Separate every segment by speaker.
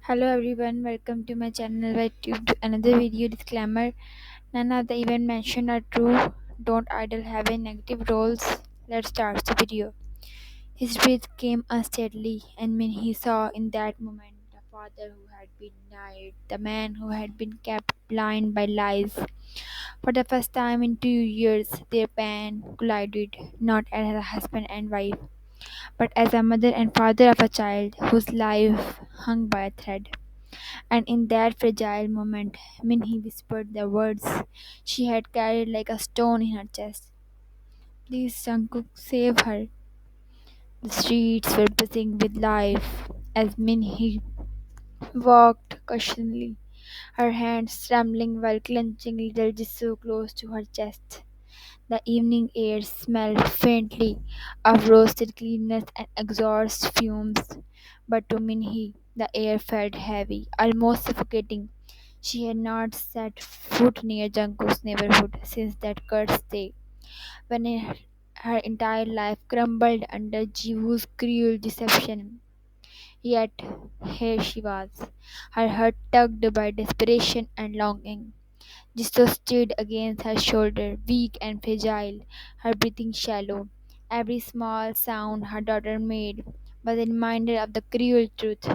Speaker 1: Hello everyone, welcome to my channel where to another video disclaimer. None of the event mentioned are true. Don't idle have a negative roles. Let's start the video. His breath came unsteadily, and when he saw in that moment the father who had been died, the man who had been kept blind by lies. For the first time in 2 years, their pain collided, not as a husband and wife, but as a mother and father of a child whose life hung by a thread. And in that fragile moment, when he whispered the words she had carried like a stone in her chest, "Please, Jungkook, save her." The streets were buzzing with life as Minhee walked cautionally, her hands trembling while clenching little Jisoo close to her chest. The evening air smelled faintly of roasted cleanness and exhaust fumes, but to Minhee the air felt heavy, almost suffocating. She had not set foot near Jungkook's neighborhood since that cursed day, when her entire life crumbled under Jiwoo's cruel deception. Yet here she was, her heart tugged by desperation and longing. Jisoo stood against her shoulder, weak and fragile, her breathing shallow. Every small sound her daughter made was a reminder of the cruel truth.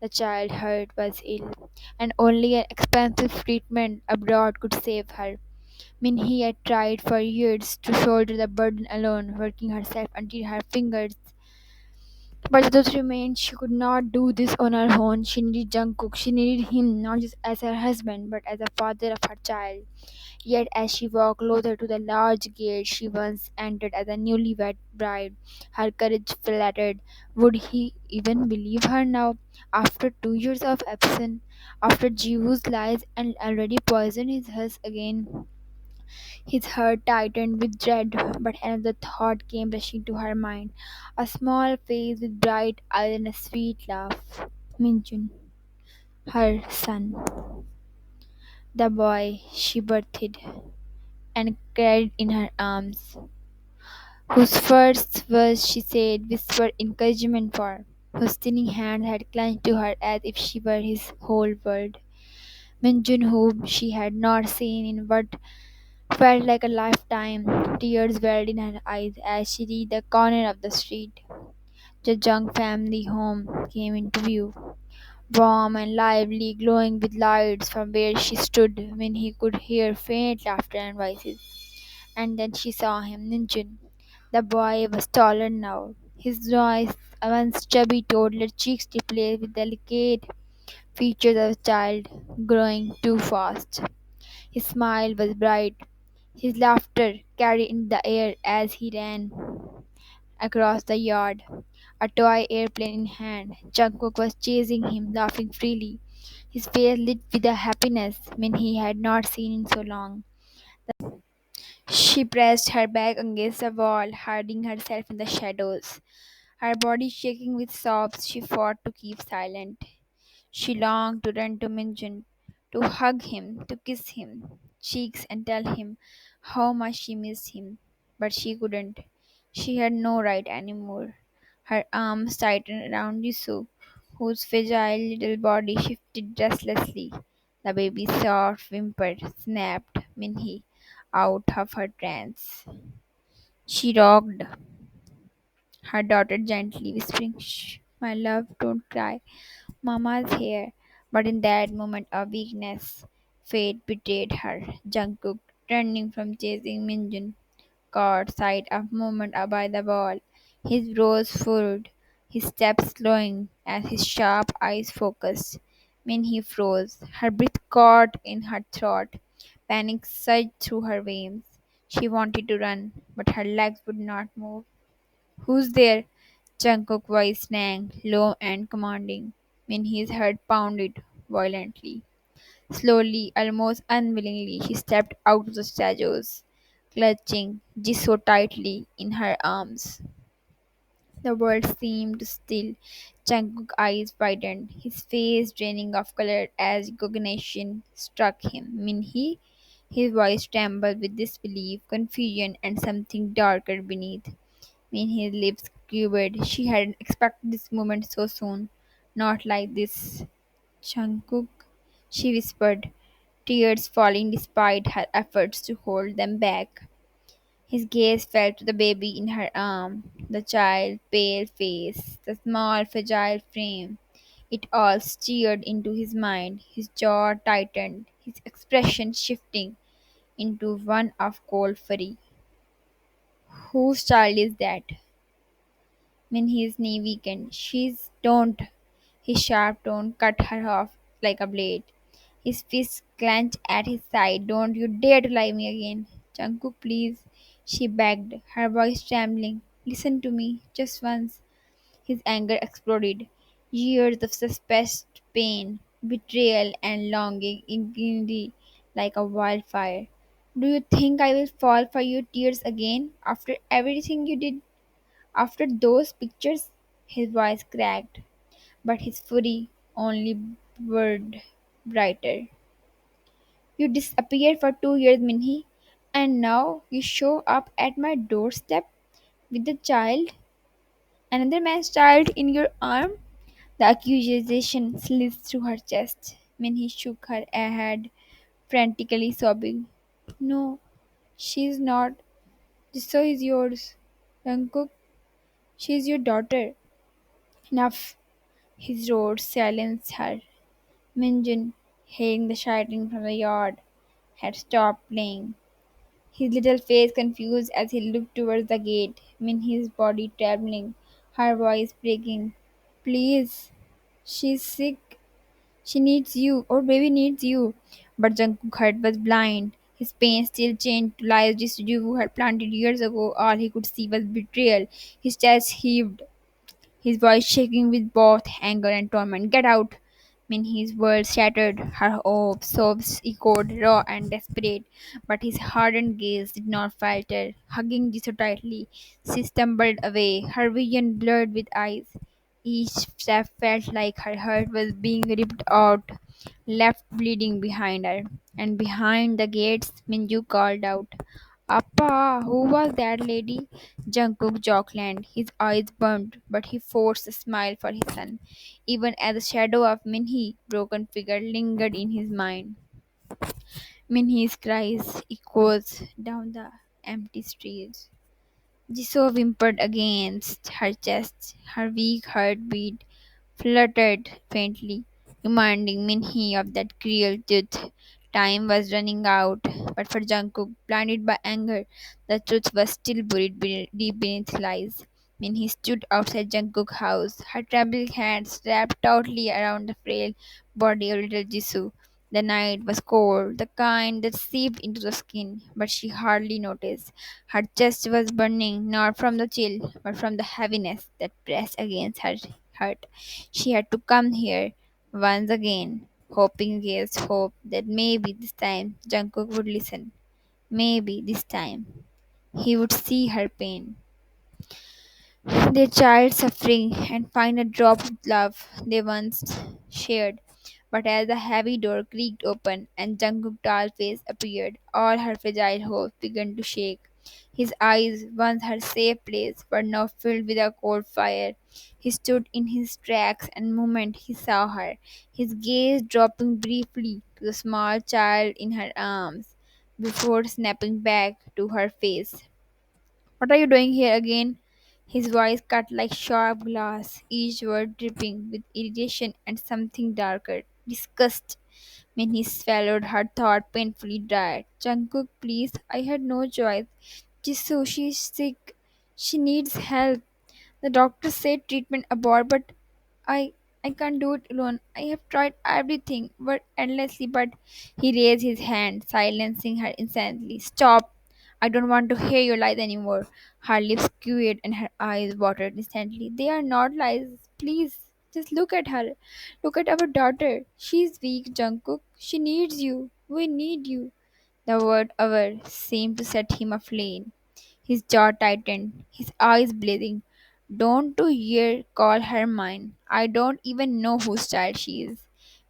Speaker 1: The child heard was ill, and only an expensive treatment abroad could save her. Minhee had tried for years to shoulder the burden alone, working herself until her fingers. But the truth remained she could not do this on her own. She needed Jungkook. She needed him not just as her husband, but as a father of her child. Yet, as she walked closer to the large gate she once entered as a newlywed bride, her courage faltered. Would he even believe her now? After 2 years of absence, after Jiwoo's lies and already poisoned his heart again, his heart tightened with dread. But another thought came rushing to her mind, a small face with bright eyes and a sweet laugh. Minjun, her son, the boy she birthed and carried in her arms, whose first words she said whispered encouragement for, whose tiny hand had clung to her as if she were his whole world. Minjun, whom she had not seen in what felt like a lifetime, tears welled in her eyes as she reached the corner of the street. The young family home came into view, warm and lively, glowing with lights from where she stood when he could hear faint laughter and voices. And then she saw him, Ninjun. The boy was taller now. His voice, once chubby toddler cheeks displayed with delicate features of a child growing too fast. His smile was bright, his laughter carried in the air as he ran across the yard, a toy airplane in hand. Jungkook was chasing him, laughing freely, his face lit with a happiness when he had not seen in so long. She pressed her back against the wall, hiding herself in the shadows. Her body shaking with sobs, she fought to keep silent. She longed to run to Minjun, to hug him, to kiss him, cheeks and tell him how much she missed him. But she couldn't. She had no right anymore. Her arms tightened around Yusu, whose fragile little body shifted restlessly. The baby's soft whimper snapped Minhee out of her trance. She rocked her daughter gently, whispering, "Shh, my love, don't cry. Mama's here." But in that moment of weakness, fate betrayed her. Jungkook, turning from chasing Minjun, caught sight of movement up by the wall. His brows furrowed, his steps slowing as his sharp eyes focused. When he froze, her breath caught in her throat. Panic surged through her veins. She wanted to run, but her legs would not move. "Who's there?" Jungkook's voice sang, low and commanding, when his heart pounded violently. Slowly, almost unwillingly, she stepped out of the shadows, clutching Jisoo tightly in her arms. The world seemed still. Jungkook's eyes widened, his face draining of color as recognition struck him. Minhee? His voice trembled with disbelief, confusion, and something darker beneath. When his lips quivered, she hadn't expected this moment so soon. Not like this. Jungkook, she whispered, tears falling despite her efforts to hold them back. His gaze fell to the baby in her arm, the child, pale face, the small, fragile frame. It all stirred into his mind, his jaw tightened, his expression shifting into one of cold fury. Whose child is that? When his knee weakened. She's don't. His sharp tone cut her off like a blade. His fist clenched at his side. Don't you dare to lie me again. Jungkook, please, she begged, her voice trembling. Listen to me, just once. His anger exploded. Years of suppressed pain, betrayal, and longing ignited like a wildfire. Do you think I will fall for your tears again after everything you did? After those pictures? His voice cracked, but his fury only burned brighter. You disappeared for 2 years, Minhy, and now you show up at my doorstep with a child, another man's child in your arm? The accusation slid through her chest. Minhy shook her head, frantically sobbing. No, she's not. Jisoo is yours. Jungkook, she's your daughter. Enough. His roared silenced her. Minjun, hearing the shouting from the yard, had stopped playing. His little face confused as he looked towards the gate, Minhy's body trembling, her voice breaking. Please, she's sick. She needs you. Our baby needs you. But Jungkook's heart was blind. His pain still chained to lies Jisoo had planted years ago. All he could see was betrayal. His chest heaved, his voice shaking with both anger and torment. Get out! Minhy's world shattered. Her hopes, sobs echoed, raw and desperate. But his hardened gaze did not falter. Hugging Jisoo tightly, she stumbled away, her vision blurred with eyes. Each step felt like her heart was being ripped out, left bleeding behind her. And behind the gates, Minju called out, Appa, who was that lady? Jungkook Jockland, his eyes burned, but he forced a smile for his son, even as the shadow of Minhy's broken figure lingered in his mind. Minhy's cries echoes down the empty streets. Jisoo whimpered against her chest, her weak heartbeat fluttered faintly, reminding Minhee of that cruel truth. Time was running out, but for Jungkook, blinded by anger, the truth was still buried deep beneath lies. Minhee stood outside Jungkook's house, her trembling hands wrapped tightly around the frail body of little Jisoo. The night was cold, the kind that seeped into the skin, but she hardly noticed. Her chest was burning, not from the chill, but from the heaviness that pressed against her heart. She had to come here once again, hoping against hope that maybe this time Jungkook would listen. Maybe this time he would see her pain, their child suffering, and find a drop of love they once shared. But as the heavy door creaked open and Jungkook's tall face appeared, all her fragile hopes began to shake. His eyes, once her safe place, were now filled with a cold fire. He stood in his tracks, and the moment he saw her, his gaze dropping briefly to the small child in her arms, before snapping back to her face. What are you doing here again? His voice cut like sharp glass, each word dripping with irritation and something darker. Disgust. When he swallowed her thought painfully dry. Jungkook, please, I had no choice. Jisoo, she's sick. She needs help. The doctor said treatment abort, but I I can't do it alone. I have tried everything, but endlessly. But he raised his hand, silencing her instantly. Stop! I don't want to hear your lies anymore. Her lips quivered and her eyes watered instantly. They are not lies. Please, just look at her. Look at our daughter. She's weak, Jungkook. She needs you. We need you. The word "our" seemed to set him aflame. His jaw tightened, his eyes blazing. Don't you hear? Call her mine. I don't even know whose child she is.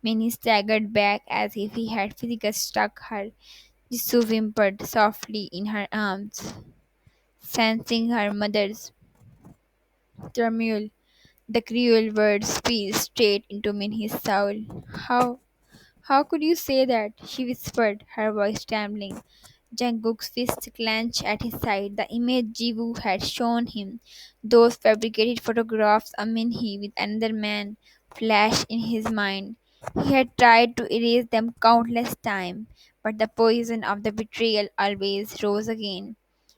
Speaker 1: Minnie staggered back as if he had physically struck her. Jisoo whimpered softly in her arms, sensing her mother's turmoil. The cruel words pierced straight into Minhy's soul. How could you say that? She whispered, her voice trembling. Jungkook's fist clenched at his side. The image Jiwoo had shown him, those fabricated photographs of Minhee with another man, flashed in his mind. He had tried to erase them countless times, but the poison of the betrayal always rose again.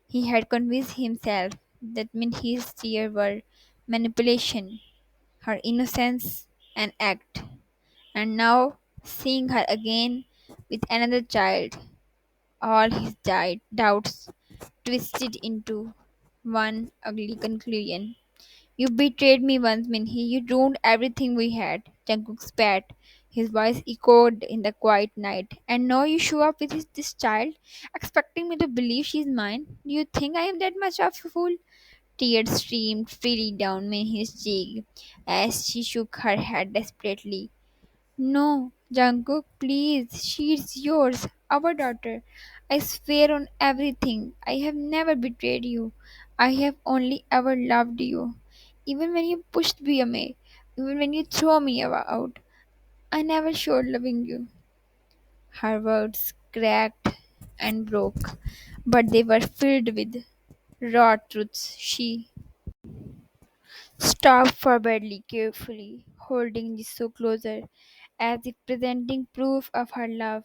Speaker 1: He had convinced himself that Minhee's tears were manipulation, her innocence an act. And now, seeing her again with another child, all his doubts twisted into one ugly conclusion. You betrayed me once, Minhee. You ruined everything we had. Jungkook spat. His voice echoed in the quiet night. And now you show up with this child, expecting me to believe she's mine. Do you think I am that much of a fool? Tears streamed freely down Minhee's cheek as she shook her head desperately. No, Jungkook, please, she's yours, our daughter. I swear on everything. I have never betrayed you. I have only ever loved you. Even when you pushed me away, even when you threw me out, I never showed loving you. Her words cracked and broke, but they were filled with raw truths. She stopped forwardly, carefully, holding Jisoo closer, as if presenting proof of her love.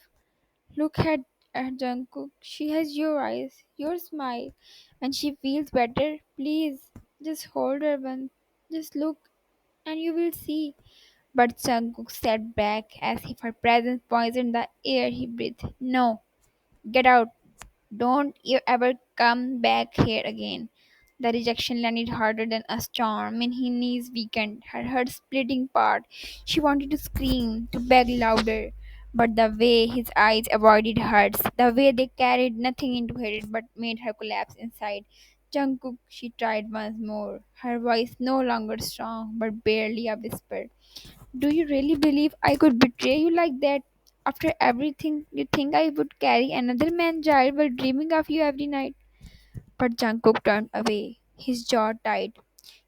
Speaker 1: Look at Jungkook. She has your eyes, your smile, and she feels better. Please, just hold her once. Just look, and you will see. But Jungkook sat back as if her presence poisoned the air he breathed. No, get out. Don't you ever come back here again. The rejection landed harder than a storm. In her knees weakened, her heart splitting apart. She wanted to scream, to beg louder. But the way his eyes avoided hers, the way they carried nothing into her but made her collapse inside. Jungkook, she tried once more, her voice no longer strong, but barely a whisper. Do you really believe I could betray you like that? After everything, you think I would carry another man's child while dreaming of you every night? But Jungkook turned away, his jaw tight,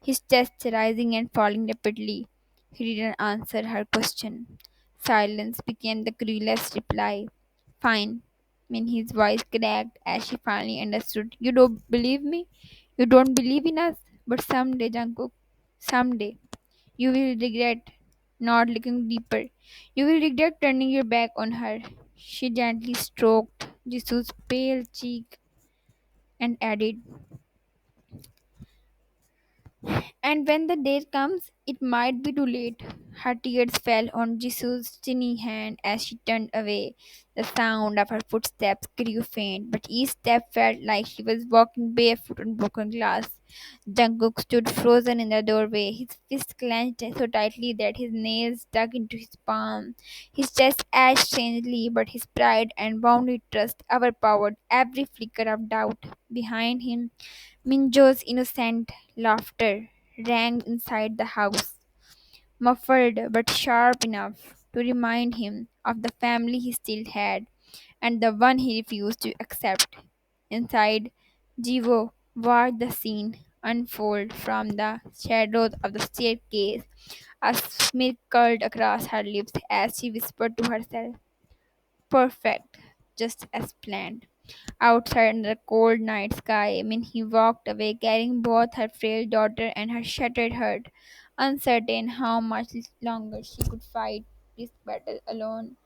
Speaker 1: his chest rising and falling rapidly. He didn't answer her question. Silence became the cruelest reply. Fine. When his voice cracked as she finally understood. You don't believe me? You don't believe in us? But someday, Jungkook, someday. You will regret not looking deeper. You will regret turning your back on her. She gently stroked Jisoo's pale cheek and added, and when the day comes, it might be too late. Her tears fell on Jisoo's tiny hand as she turned away. The sound of her footsteps grew faint, but each step felt like she was walking barefoot on broken glass. Jungkook stood frozen in the doorway, his fist clenched so tightly that his nails dug into his palm. His chest ached strangely, but his pride and bounded trust overpowered every flicker of doubt. Behind him, Minjo's innocent laughter rang inside the house, muffled but sharp enough to remind him of the family he still had and the one he refused to accept. Inside, Jivo watched the scene unfold from the shadows of the staircase. A smile curled across her lips as she whispered to herself, perfect, just as planned. Outside under the cold night sky, Minhee walked away carrying both her frail daughter and her shattered heart, uncertain how much longer she could fight this battle alone.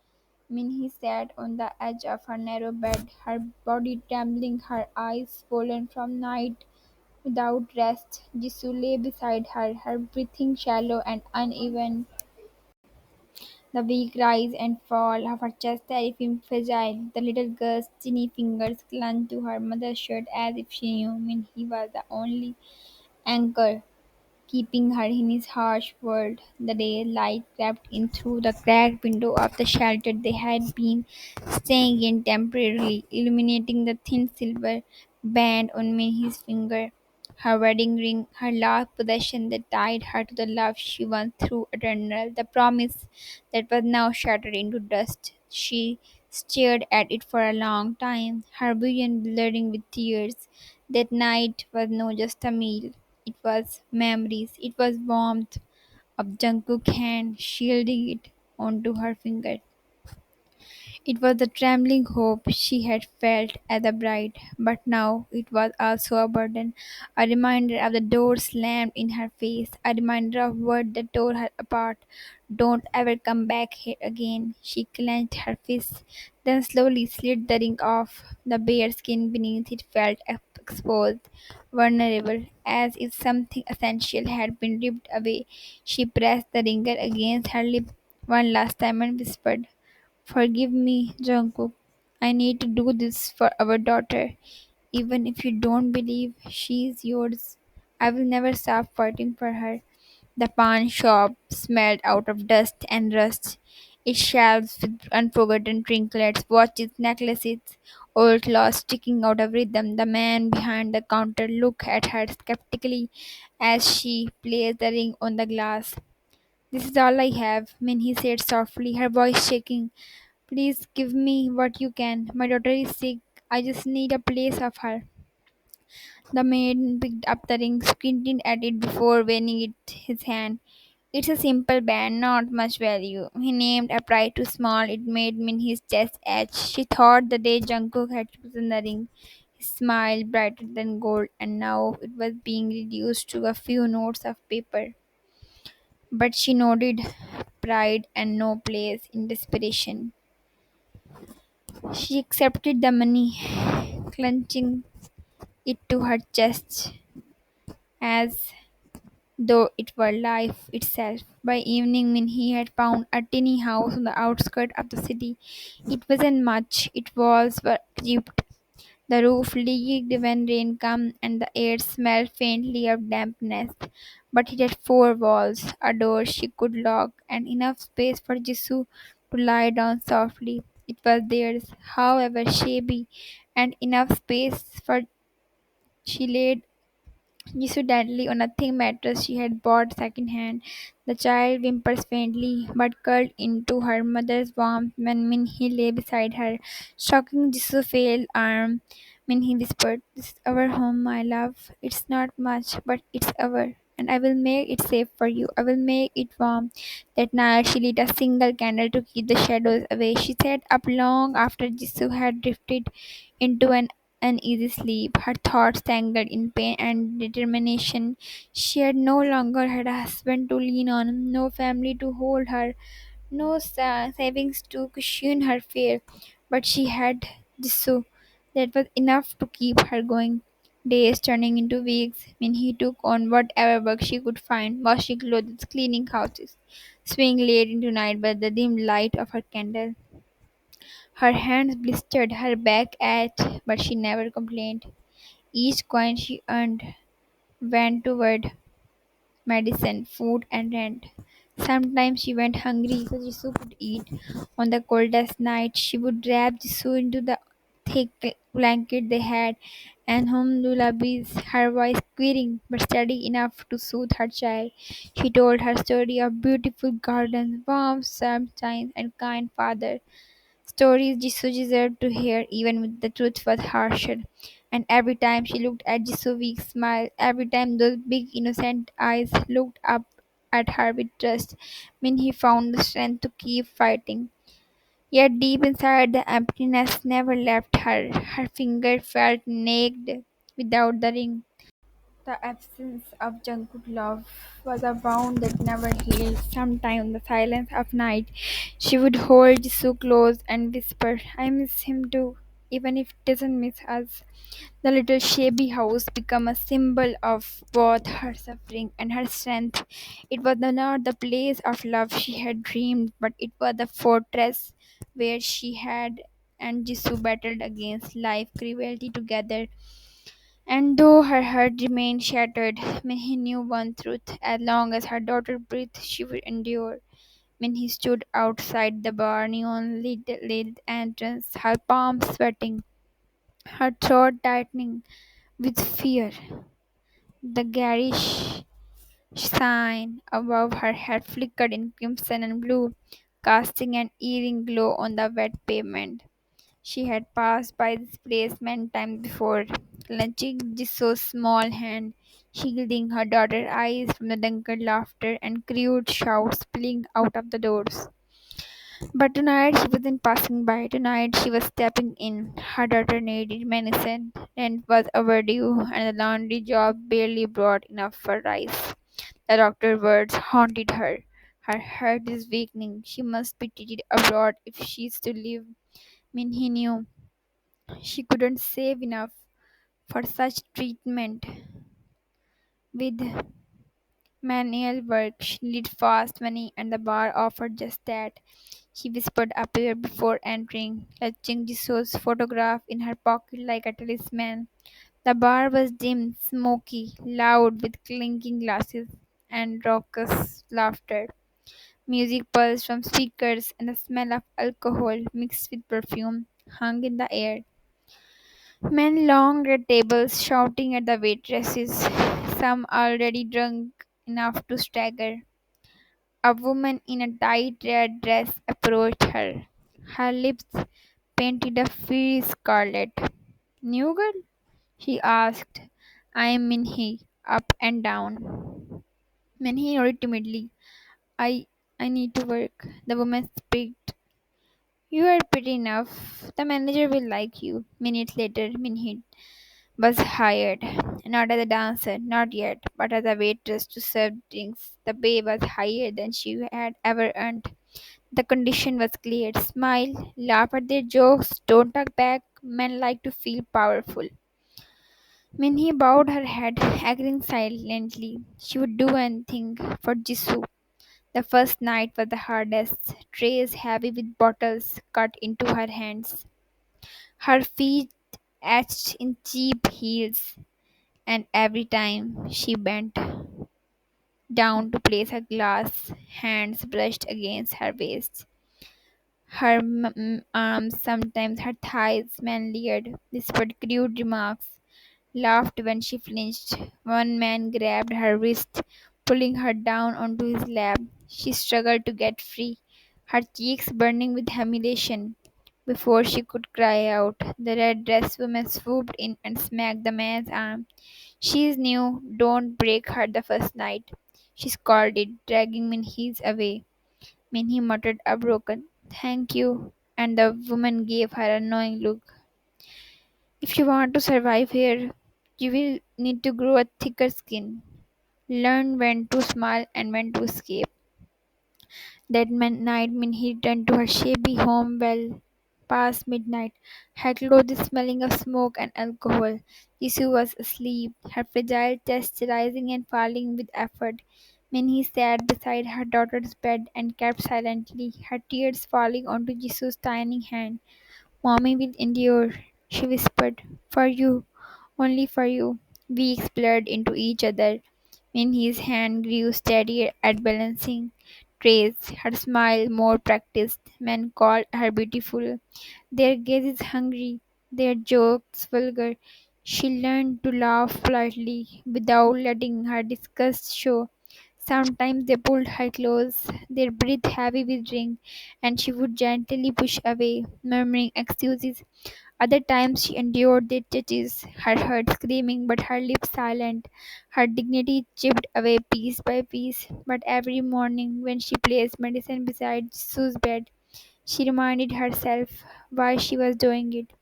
Speaker 1: Minhee sat on the edge of her narrow bed, her body trembling, her eyes swollen from night without rest. Jisoo lay beside her, her breathing shallow and uneven, the weak rise and fall of her chest terrifying fragile. The little girl's tiny fingers clung to her mother's shirt as if she knew he was the only anchor keeping her in his harsh world. The daylight crept in through the cracked window of the shelter they had been staying in temporarily, illuminating the thin silver band on Minhy's finger. Her wedding ring, her last possession that tied her to the love she once threw eternal, the promise that was now shattered into dust. She stared at it for a long time, her vision blurring with tears. That night was not just a meal. It was memories. It was warmth of Jungkook's hand shielding it onto her finger. It was the trembling hope she had felt as a bride, but now it was also a burden, a reminder of the door slammed in her face, a reminder of what that tore her apart. Don't ever come back here again. She clenched her fist, then slowly slid the ring off. The bare skin beneath it felt exposed, vulnerable, as if something essential had been ripped away. She pressed the ring against her lip one last time and whispered, "Forgive me, Jungkook. I need to do this for our daughter. Even if you don't believe she is yours, I will never stop fighting for her." The pawn shop smelled out of dust and rust. Its shelves with unforgotten trinkets, watches, necklaces, old clothes sticking out of rhythm. The man behind the counter looked at her skeptically as she placed the ring on the glass. "This is all I have," Minnie said softly, her voice shaking. "Please give me what you can. My daughter is sick. I just need a place of her." The maid picked up the ring, squinted at it before weighing it his hand. "It's a simple band, not much value." He named a price too small. It made his chest itch. She thought the day Jungkook had chosen the ring. His smile brighter than gold, and now it was being reduced to a few notes of paper. But she nodded, pride and no place in desperation. She accepted the money, clenching it to her chest as though it were life itself. By evening, when he had found a tiny house on the outskirts of the city, it wasn't much. Its walls were chipped, the roof leaked when rain came, and the air smelled faintly of dampness. But it had four walls, a door she could lock, and enough space for Jisoo to lie down softly. It was theirs, however shabby, and enough space for she laid Decidedly on a thin mattress she had bought second-hand. The child whimpers faintly, but curled into her mother's warmth when Minhee lay beside her, stroking Jisoo's pale arm. Minhee whispered, "This is our home, my love. It's not much, but it's our, and I will make it safe for you. I will make it warm." That night she lit a single candle to keep the shadows away. She sat up long after Jisoo had drifted into an uneasy sleep, her thoughts tangled in pain and determination. She had no longer had a husband to lean on, no family to hold her, no savings to cushion her fear, but she had Jisoo. That was enough to keep her going. Days turning into weeks, when he took on whatever work she could find, washing clothes, cleaning houses, swinging late into night by the dim light of her candle. Her hands blistered, her back ached, but she never complained. Each coin she earned went toward medicine, food, and rent. Sometimes she went hungry so Jisoo could eat. On the coldest night, she would wrap Jisoo into the thick blanket they had and hum lullabies, her voice queering but steady enough to soothe her child. She told her story of beautiful gardens, warm sunshine, and kind father. Stories Jisoo deserved to hear even when the truth was harsher. And every time she looked at Jisoo weak smile, every time those big innocent eyes looked up at her with trust, when he found the strength to keep fighting. Yet deep inside the emptiness never left her. Her finger felt naked without the ring. The absence of Jungkook love was a wound that never healed. Sometimes in the silence of night, she would hold Jisoo close and whisper, "I miss him too, even if it doesn't miss us." The little shabby house became a symbol of both her suffering and her strength. It was not the place of love she had dreamed, but it was the fortress where she had and Jisoo battled against life cruelty together. And though her heart remained shattered, Minhee knew one truth: as long as her daughter breathed, she would endure. Minhee stood outside the bar neon lit entrance, her palms sweating, her throat tightening with fear. The garish sign above her head flickered in crimson and blue, casting an eerie glow on the wet pavement. She had passed by this place many times before. clutching Jisoo's small hand, shielding her daughter's eyes from the drunken laughter and crude shouts spilling out of the doors. But tonight she wasn't passing by. Tonight she was stepping in. Her daughter needed medicine, rent was overdue, and the laundry job barely brought enough for rice. The doctor's words haunted her. Her heart is weakening. She must be treated abroad if she's to live. Minhee knew she couldn't save enough for such treatment. With manual work, she needed fast money, and the bar offered just that. She whispered a prayer before entering, clutching Jisoo's photograph in her pocket like a talisman. The bar was dim, smoky, loud with clinking glasses and raucous laughter. Music pulsed from speakers, and the smell of alcohol mixed with perfume hung in the air. Men longed at tables, shouting at the waitresses, some already drunk enough to stagger. A woman in a tight red dress approached her. Her lips painted a fierce scarlet. "New girl?" she asked. "I am Minhee," up and down. Minhee nodded timidly. I I need to work. The woman speaked. "You are pretty enough. The manager will like you." Minutes later, Minhee was hired, not as a dancer, not yet, but as a waitress to serve drinks. The pay was higher than she had ever earned. The condition was clear. Smile, laugh at their jokes, don't talk back. Men like to feel powerful. Minhee bowed her head, agreeing silently. She would do anything for Jisoo. The first night was the hardest. Trays heavy with bottles cut into her hands. Her feet etched in cheap heels, and every time she bent down to place her glass, hands brushed against her waist. Her arms, sometimes her thighs, men leered, whispered crude remarks, laughed when she flinched. One man grabbed her wrist, pulling her down onto his lap. She struggled to get free, her cheeks burning with humiliation. Before she could cry out, the red dressed woman swooped in and smacked the man's arm. "She's new, don't break her the first night," she scolded, dragging Minhees away. Minhee muttered a broken "thank you," and the woman gave her a knowing look. "If you want to survive here, you will need to grow a thicker skin. Learn when to smile and when to escape." That night, Minhee returned to her shabby home well past midnight, her clothes smelling of smoke and alcohol. Jisoo was asleep, her fragile chest rising and falling with effort. Minhee sat beside her daughter's bed and kept silently, her tears falling onto Jisoo's tiny hand. "Mommy will endure," she whispered. "For you, only for you." Weeks blurred into each other. Minhee's hand grew steadier at balancing trays, her smile more practiced. Men called her beautiful, their gazes hungry, their jokes vulgar. She learned to laugh politely without letting her disgust show. Sometimes they pulled her close, their breath heavy with drink, and she would gently push away, murmuring excuses. Other times she endured their touches, her heart screaming but her lips silent, her dignity chipped away piece by piece. But every morning when she placed medicine beside Sue's bed, she reminded herself why she was doing it.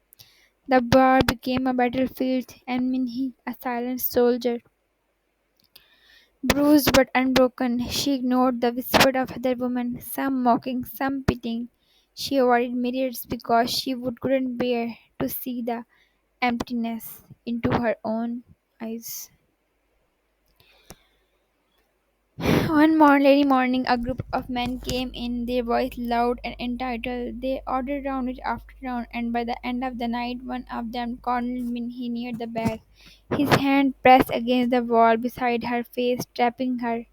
Speaker 1: The bar became a battlefield, and Minhee a silent soldier. Bruised but unbroken, she ignored the whisper of other women, some mocking, some pitying. She avoided mirrors because she couldn't bear to see the emptiness into her own eyes. One lady morning, a group of men came in, their voice loud and entitled. They ordered round after round, and by the end of the night, one of them cornered Minhee near the back, his hand pressed against the wall beside her face, trapping her.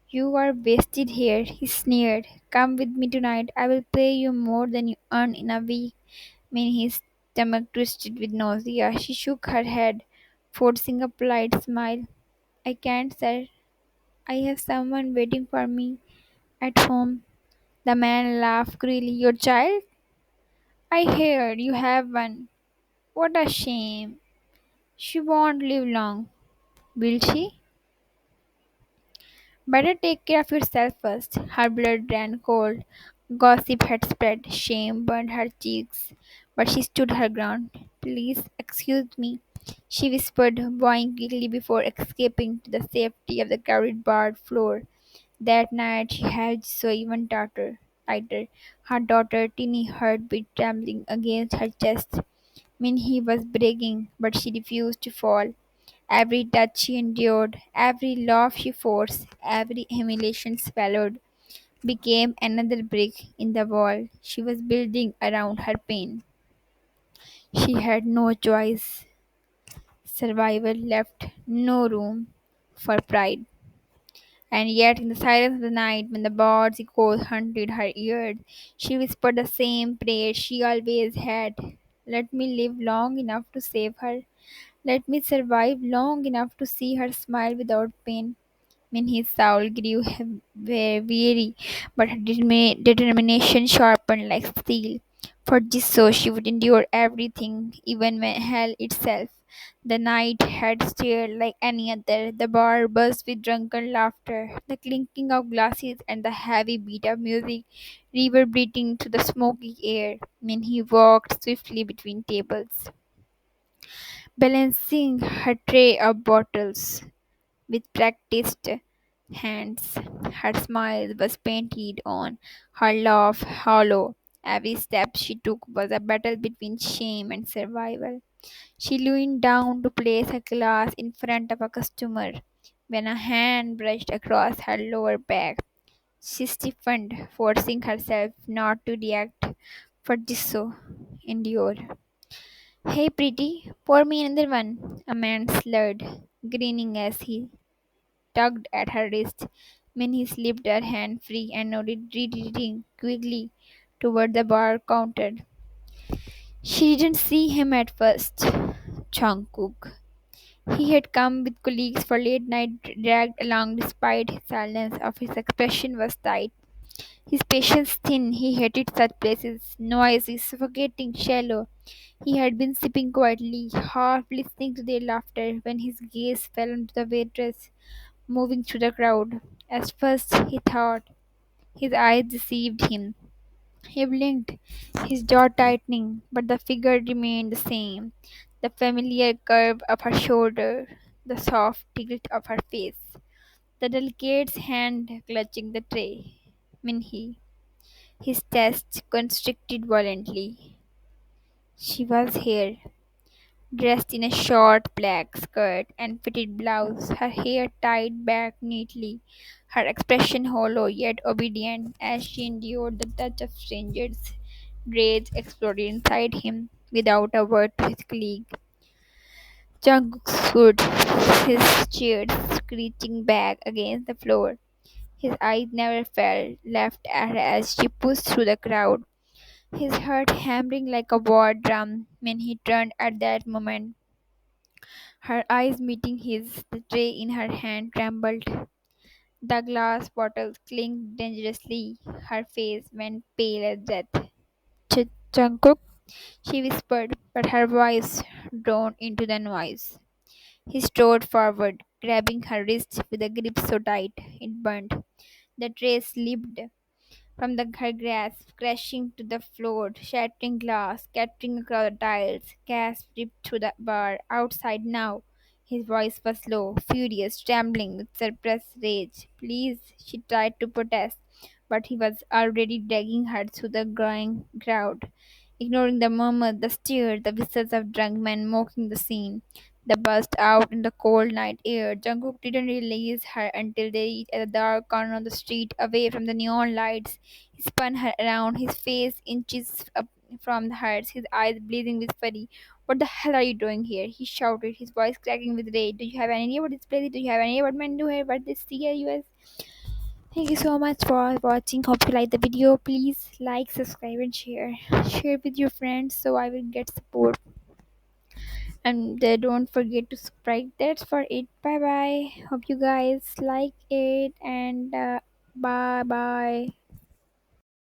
Speaker 1: "You are wasted here," he sneered. "Come with me tonight. I will pay you more than you earn in a week." Minnie's stomach twisted with nausea. She shook her head, forcing a polite smile. "I can't, sir. I have someone waiting for me at home." The man laughed cruelly. "Your child? I hear you have one. What a shame." She won't live long, will she? Better take care of yourself first. Her blood ran cold. Gossip had spread. Shame burned her cheeks. But she stood her ground. Please excuse me, she whispered, bowing quickly before escaping to the safety of the crowded barred floor. That night she had so even tighter. Her daughter, teeny heartbeat trembling against her chest. Minhee was breaking, but she refused to fall. Every touch she endured, every laugh she forced, every humiliation swallowed, became another brick in the wall she was building around her pain. She had no choice. Survival left no room for pride. And yet, in the silence of the night, when the birds' echoes haunted her ears, she whispered the same prayer she always had. Let me live long enough to save her. Let me survive long enough to see her smile without pain. When his soul grew weary, but her determination sharpened like steel. For just so she would endure everything, even when hell itself. The night had stared like any other. The bar buzzed with drunken laughter, the clinking of glasses, and the heavy beat of music reverberating through the smoky air. When he walked swiftly between tables, balancing her tray of bottles. With practiced hands, her smile was painted on, her laugh hollow. Every step she took was a battle between shame and survival. She leaned down to place a glass in front of a customer when a hand brushed across her lower back. She stiffened, forcing herself not to react, for this so endure. Hey, pretty, pour me another one, a man slurred, grinning as he tugged at her wrist. When he slipped her hand free and nodded, retreating quickly toward the bar counter. She didn't see him at first. Jungkook. He had come with colleagues for late night, dragged along despite his silence. Of his expression was tight. His patience thin. He hated such places, noisy, suffocating, shallow. He had been sipping quietly, half listening to their laughter, when his gaze fell onto the waitress moving through the crowd. At first he thought his eyes deceived him. He blinked, his jaw tightening, but the figure remained the same. The familiar curve of her shoulder, the soft tilt of her face, the delicate hand clutching the tray. Minhee, his chest constricted violently. She was here, dressed in a short black skirt and fitted blouse, her hair tied back neatly, her expression hollow yet obedient as she endured the touch of strangers. Rage exploded inside him without a word to his colleague. Jungkook stood, his chair screeching back against the floor. His eyes never fell, left at her as she pushed through the crowd, his heart hammering like a war drum. When he turned at that moment, her eyes meeting his, the tray in her hand trembled. The glass bottles clinked dangerously. Her face went pale as death. Jungkook, she whispered, but her voice drowned into the noise. He strode forward, grabbing her wrist with a grip so tight it burned. The tray slipped from her grasp, crashing to the floor, shattering glass, scattering across the tiles. Gas ripped through the bar. Outside now. His voice was low, furious, trembling with suppressed rage. Please, she tried to protest, but he was already dragging her through the growing crowd. Ignoring the murmur, the stare, the whistles of drunk men mocking the scene, they burst out in the cold night air. Jungkook didn't release her until they reached a dark corner of the street, away from the neon lights. He spun her around, his face inches up from hers, his eyes blazing with fury. What the hell are you doing here? He shouted, his voice cracking with rage. Do you have any idea what this place is? Do you have any idea what men do here? What this here, US? Thank you so much for watching. Hope you like the video. Please like, subscribe, and share. Share with your friends so I will get support. And don't forget to subscribe. That's for it. Bye bye. Hope you guys like it, and bye bye.